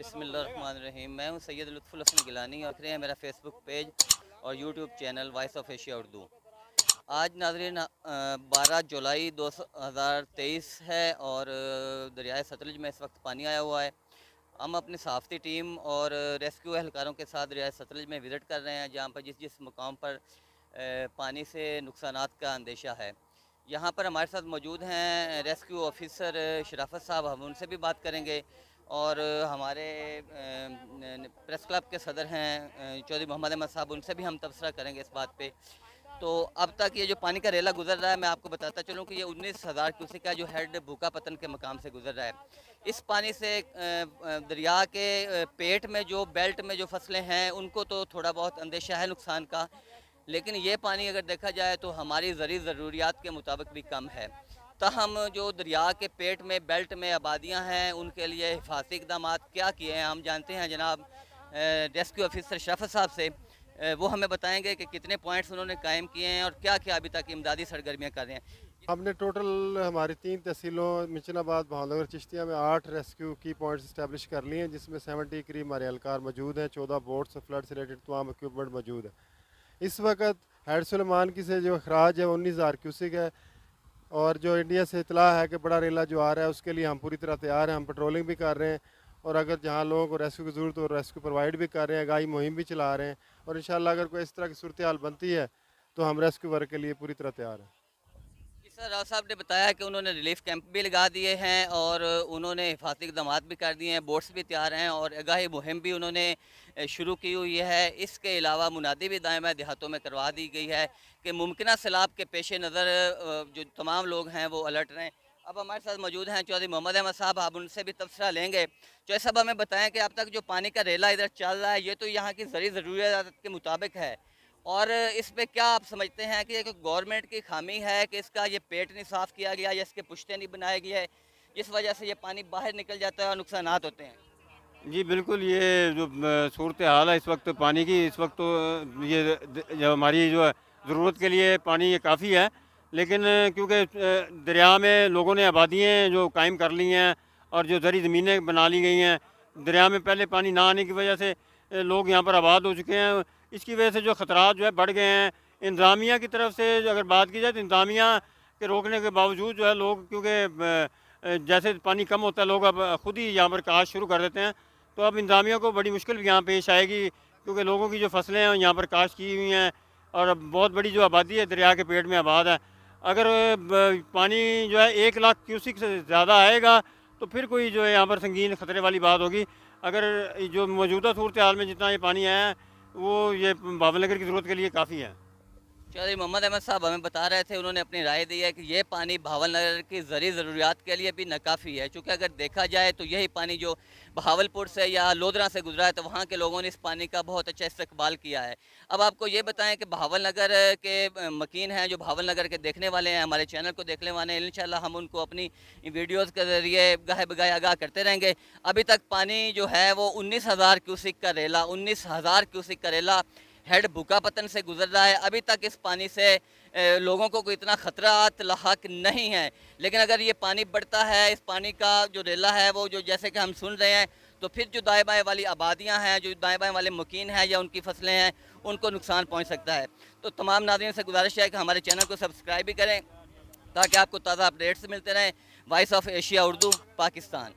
बिस्मिल्लाहिर्रहमानिर्रहीम। मैं हूं सैयद लुत्फ़ुल हसन गिलानी और देख रहे हैं मेरा फेसबुक पेज और YouTube channel voice of Asia Urdu. आज नाज़रीन 12 जुलाई 2023 है और दरियाए सतलुज में इस वक्त पानी आया हुआ है। हम अपनी सहाफ़ती टीम और रेस्क्यू एहलकारों के साथ दरियाए सतलुज में विज़िट कर रहे हैं, जहाँ पर जिस जिस मुकाम पर पानी से नुकसानात का अंदेशा है। यहाँ पर हमारे साथ मौजूद हैं रेस्क्यू ऑफिसर शराफत साहब, हम उनसे भी बात करेंगे। और हमारे प्रेस क्लब के सदर हैं चौधरी मोहम्मद अहमद साहब, उनसे भी हम तबसरा करेंगे इस बात पे। तो अब तक ये जो पानी का रेला गुजर रहा है, मैं आपको बताता चलूँ कि ये 19,000 क्यूसेक का जो हेड भूखा पतन के मकाम से गुजर रहा है। इस पानी से दरिया के पेट में जो बेल्ट में जो फसलें हैं उनको तो थोड़ा बहुत अंदेशा है नुकसान का, लेकिन ये पानी अगर देखा जाए तो हमारी ज़रूरी ज़रूरियात के मुताबिक भी कम है। ताहम जो दरिया के पेट में बेल्ट में आबादियाँ हैं उनके लिए हिफाजती इकदाम क्या किए हैं हम जानते हैं जनाब रेस्क्यू ऑफिसर शराफत साहब से। वो हमें बताएंगे कि कितने पॉइंट्स उन्होंने कायम किए हैं और क्या क्या अभी तक इमदादी सरगर्मियाँ कर रहे हैं। हमने टोटल हमारी 3 तहसीलों मिचनाबाद, भावनगर, चिश्तिया में 8 रेस्क्यू की पॉइंट्स इस्टेब्लिश कर लिए हैं, जिसमें 70 करीब हमारे एहलकार मौजूद हैं। 14 बोट्स फ्लड से रिलेटेड तमाम इक्विपमेंट मौजूद है। इस वक्त हेड सुलेमान की से जो अखराज है 19,000 क्यूसिक है, और जो इंडिया से इतला है कि बड़ा रेला जो आ रहा है उसके लिए हम पूरी तरह तैयार हैं। हम पेट्रोलिंग भी कर रहे हैं और अगर जहाँ लोगों को रेस्क्यू की ज़रूरत हो रेस्क्यू प्रोवाइड भी कर रहे हैं, आगाही मुहिम भी चला रहे हैं, और इंशाल्लाह अगर कोई इस तरह की सूरत हाल बनती है तो हम रेस्क्यू वर्क के लिए पूरी तरह तैयार हैं। सर, राव साहब ने बताया कि उन्होंने रिलीफ कैंप भी लगा दिए हैं और उन्होंने हिफाजती इक़दाम भी कर दिए हैं, बोट्स भी तैयार हैं और आगाही मुहिम भी उन्होंने शुरू की हुई है। इसके अलावा मुनादी भी दायमा देहातों में करवा दी गई है कि मुमकिन सैलाब के पेश नज़र जो तमाम लोग हैं वो अलर्ट रहें। अब हमारे साथ मौजूद हैं चौधरी मोहम्मद अहमद साहब, आप उनसे भी तबसरा लेंगे। चौधरी साहब, हमें बताएँ कि अब तक जो पानी का रेला इधर चल रहा है ये तो यहाँ की ज़रूरियात के मुताबिक है, और इस पे क्या आप समझते हैं कि गवर्नमेंट की खामी है कि इसका ये पेट नहीं साफ़ किया गया या इसके पुश्ते नहीं बनाए गए, जिस वजह से ये पानी बाहर निकल जाता है और नुकसानात होते हैं? जी बिल्कुल, ये जो सूरत हाल है इस वक्त पानी की, इस वक्त तो ये जो हमारी जो ज़रूरत के लिए पानी ये काफ़ी है, लेकिन क्योंकि दरिया में लोगों ने आबादियाँ जो कायम कर ली हैं और जो ज़री ज़मीनें बना ली गई हैं, दरिया में पहले पानी ना आने की वजह से लोग यहाँ पर आबाद हो चुके हैं। इसकी वजह से जो ख़तरात जो है बढ़ गए हैं। इंतज़ामिया की तरफ से अगर बात की जाए तो इंतज़ामिया के रोकने के बावजूद जो है लोग, क्योंकि जैसे पानी कम होता है लोग अब ख़ुद ही यहाँ पर काश शुरू कर देते हैं, तो अब इंतज़ामिया को बड़ी मुश्किल भी यहाँ पेश आएगी, क्योंकि लोगों की जो फसलें हैं यहाँ पर काश्त की हुई हैं और बहुत बड़ी जो आबादी है दरिया के पेट में आबाद है। अगर पानी जो है 1 लाख क्यूसिक से ज़्यादा आएगा तो फिर कोई जो है यहाँ पर संगीन ख़तरे वाली बात होगी। अगर जो मौजूदा सूरत हाल में जितना ये पानी आया है वो ये भावनगर की ज़रूरत के लिए काफ़ी है। चौधरी मोहम्मद अहमद साहब हमें बता रहे थे, उन्होंने अपनी राय दी है कि ये पानी भावलनगर की ज़रूरियात के लिए भी नाकाफ़ी है, क्योंकि अगर देखा जाए तो यही पानी जो बहावलपुर से या लोधरा से गुजरा है तो वहाँ के लोगों ने इस पानी का बहुत अच्छा इस्तेक़बाल किया है। अब आपको ये बताएं कि भावलनगर के मकीन हैं, जो भावलनगर के देखने वाले हैं, हमारे चैनल को देखने वाले हैं, इंशाल्लाह हम उनको अपनी वीडियोज़ के ज़रिए गाहे बगाहे आगाह करते रहेंगे। अभी तक पानी जो है वो 19,000 क्यूसिक का रेला 19,000 क्यूसिक का रेला हेड भूखा पतन से गुजर रहा है। अभी तक इस पानी से लोगों को कोई इतना ख़तरात लाहक नहीं है, लेकिन अगर ये पानी बढ़ता है, इस पानी का जो रेला है वो जो जैसे कि हम सुन रहे हैं, तो फिर जो दाएँ बाएँ वाली आबादियाँ हैं, जो दाएँ बाएँ वाले मकीन हैं या उनकी फसलें हैं, उनको नुकसान पहुँच सकता है। तो तमाम नाज़रीन से गुजारिश है कि हमारे चैनल को सब्सक्राइब भी करें ताकि आपको ताज़ा अपडेट्स मिलते रहें। Voice of Asia Urdu, Pakistan.